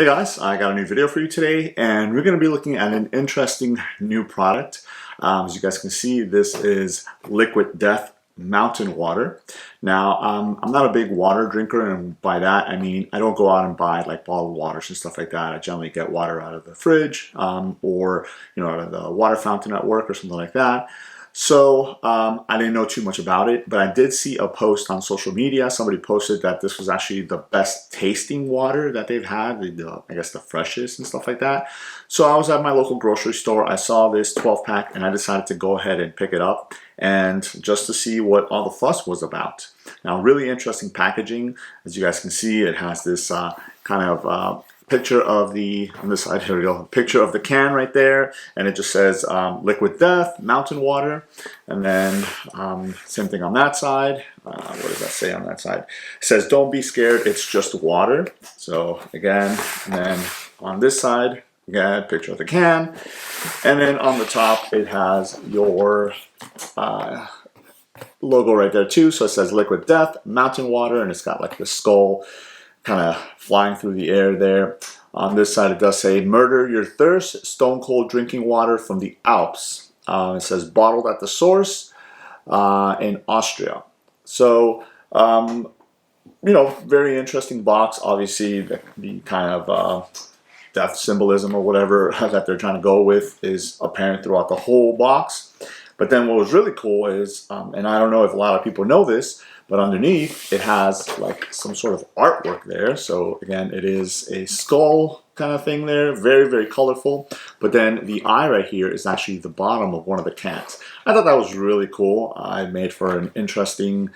Hey guys, I got a new video for you today, and we're going to be looking at an interesting new product. As you guys can see, this is Liquid Death Mountain Water. Now, I'm not a big water drinker, and by that I mean I don't go out and buy like bottled waters and stuff like that. I generally get water out of the fridge or out of the water fountain at work or something like that. So I didn't know too much about it, but I did see a post on social media. Somebody posted that this was actually the best tasting water that they've had, I guess the freshest and stuff like that. So I was at my local grocery store. I saw this 12-pack and I decided to go ahead and pick it up and just to see what all the fuss was about. Now, really interesting packaging. As you guys can see, it has this kind of picture of on this side, here we go, picture of the can right there, and it just says Liquid Death Mountain Water, and then same thing on that side. What does that say on that side? It says don't be scared, it's just water. So again, and then on this side, again, picture of the can, and then on the top it has your logo right there too. So it says Liquid Death Mountain Water, and it's got like the skull kind of flying through the air there. On this side it does say murder your thirst, stone cold drinking water from the Alps. It says bottled at the source in Austria. So very interesting box. Obviously the kind of death symbolism or whatever that they're trying to go with is apparent throughout the whole box. But then what was really cool is, and I don't know if a lot of people know this, but underneath it has like some sort of artwork there. So again, it is a skull kind of thing there, very, very colorful. But then the eye right here is actually the bottom of one of the cans. I thought that was really cool. I made for an interesting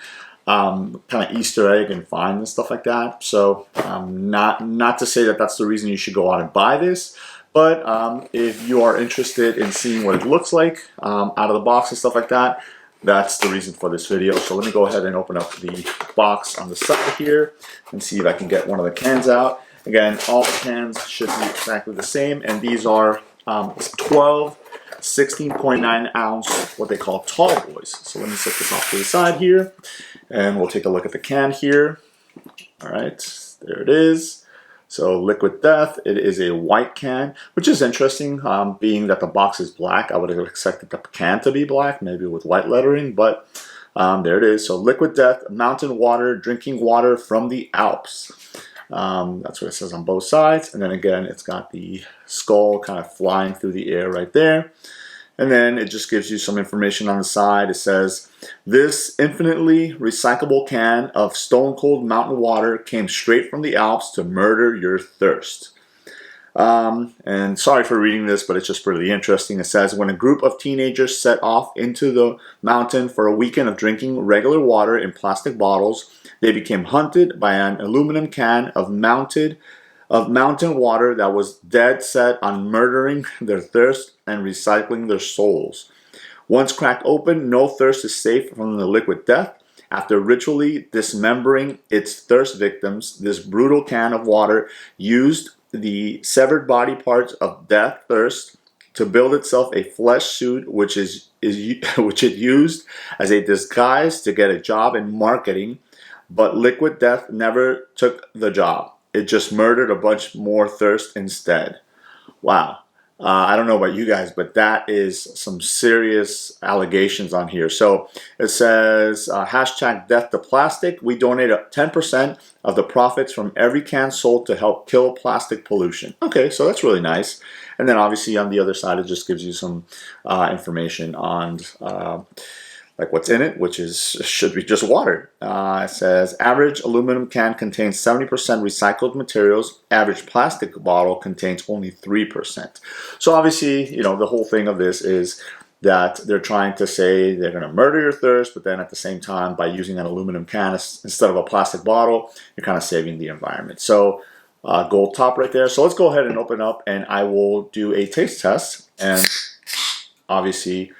kind of Easter egg and find and stuff like that. So not to say that that's the reason you should go out and buy this. But if you are interested in seeing what it looks like out of the box and stuff like that, that's the reason for this video. So let me go ahead and open up the box on the side here and see if I can get one of the cans out. Again, all the cans should be exactly the same, and these are 12 16.9 ounce, what they call tall boys. So let me set this off to the side here, and we'll take a look at the can here. All right, there it is. So Liquid Death, it is a white can, which is interesting, being that the box is black. I would have expected the can to be black, maybe with white lettering, but there it is. So Liquid Death Mountain Water, drinking water from the Alps. That's what it says on both sides. And then again, it's got the skull kind of flying through the air right there. And then it just gives you some information on the side. It says, this infinitely recyclable can of stone cold mountain water came straight from the Alps to murder your thirst. And sorry for reading this, but it's just really interesting. It says, when a group of teenagers set off into the mountain for a weekend of drinking regular water in plastic bottles, they became hunted by an aluminum can of mountain water that was dead set on murdering their thirst and recycling their souls. Once cracked open, no thirst is safe from the Liquid Death. After ritually dismembering its thirst victims, this brutal can of water used the severed body parts of death thirst to build itself a flesh suit, which it used as a disguise to get a job in marketing. But Liquid Death never took the job. It just murdered a bunch more thirst instead. Wow. I don't know about you guys, but that is some serious allegations on here. So it says, hashtag death to plastic. We donate 10% of the profits from every can sold to help kill plastic pollution. Okay, so that's really nice. And then obviously on the other side, it just gives you some information on like what's in it, which should be just water. It says average aluminum can contains 70% recycled materials. Average plastic bottle contains only 3%. So obviously, the whole thing of this is that they're trying to say they're going to murder your thirst, but then at the same time, by using an aluminum can instead of a plastic bottle, you're kind of saving the environment. So gold top right there. So let's go ahead and open up, and I will do a taste test. And obviously,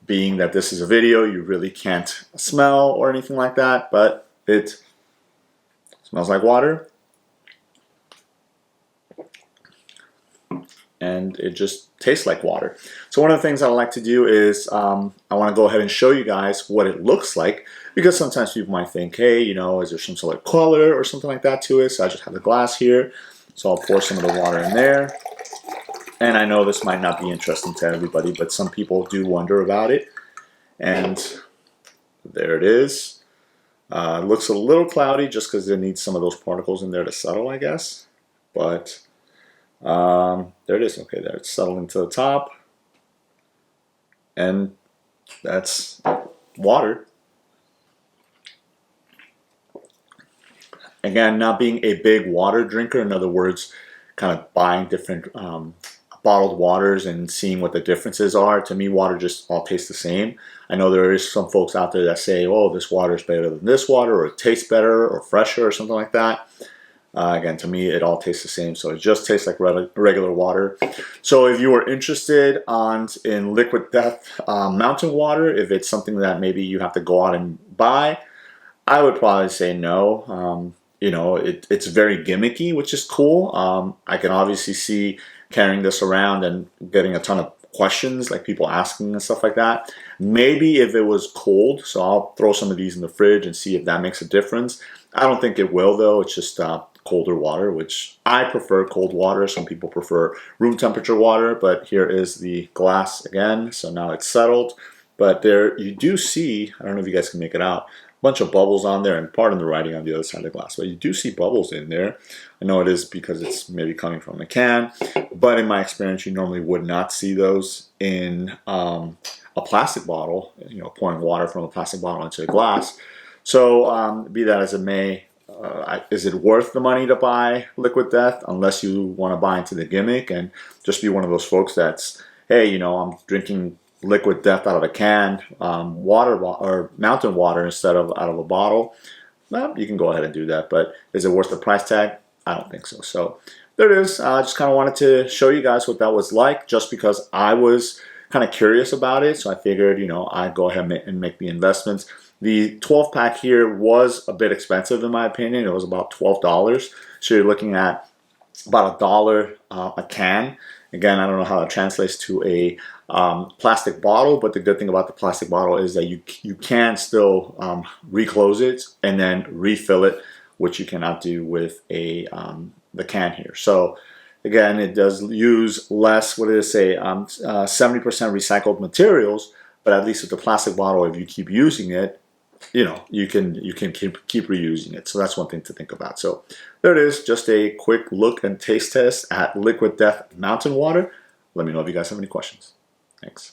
being that this is a video, you really can't smell or anything like that, but it smells like water. And it just tastes like water. So one of the things I like to do is I want to go ahead and show you guys what it looks like, because sometimes people might think, hey, is there some sort of color or something like that to it? So I just have the glass here. So I'll pour some of the water in there. And I know this might not be interesting to everybody, but some people do wonder about it. And there it is. It looks a little cloudy just because it needs some of those particles in there to settle, I guess. But there it is. Okay, there it's settling to the top. And that's water. Again, not being a big water drinker, in other words, kind of buying different bottled waters and seeing what the differences are. To me, water just all tastes the same. I know there is some folks out there that say, oh, this water is better than this water, or it tastes better, or fresher, or something like that. Again, to me, it all tastes the same, so it just tastes like regular water. So if you are interested in Liquid Death mountain water, if it's something that maybe you have to go out and buy, I would probably say no. You know, it's very gimmicky, which is cool. I can obviously see carrying this around and getting a ton of questions, like people asking and stuff like that. Maybe if it was cold, so I'll throw some of these in the fridge and see if that makes a difference. I don't think it will, though. It's just colder water, which I prefer cold water. Some people prefer room temperature water, but here is the glass again. So now it's settled. But there you do see, I don't know if you guys can make it out, bunch of bubbles on there, and pardon the writing on the other side of the glass, but you do see bubbles in there. I know it is because it's maybe coming from the can, but in my experience, you normally would not see those in a plastic bottle, you know, pouring water from a plastic bottle into a glass. So be that as it may, is it worth the money to buy Liquid Death unless you want to buy into the gimmick and just be one of those folks that's, hey, you know, I'm drinking Liquid Death out of a can, water or mountain water instead of out of a bottle? Well, you can go ahead and do that, but is it worth the price tag? I don't think so. So there it is. I just kind of wanted to show you guys what that was like, just because I was kind of curious about it. So I figured, you know, I'd go ahead and make the investments. The 12 pack here was a bit expensive in my opinion. It was about $12. So you're looking at about $1 a can. Again, I don't know how that translates to a plastic bottle, but the good thing about the plastic bottle is that you can still reclose it and then refill it, which you cannot do with the can here. So again, it does use less, what did it say, 70% recycled materials, but at least with the plastic bottle, if you keep using it, you know, you can keep reusing it. So that's one thing to think about. So there it is, just a quick look and taste test at Liquid Death mountain water. Let me know if you guys have any questions. Thanks.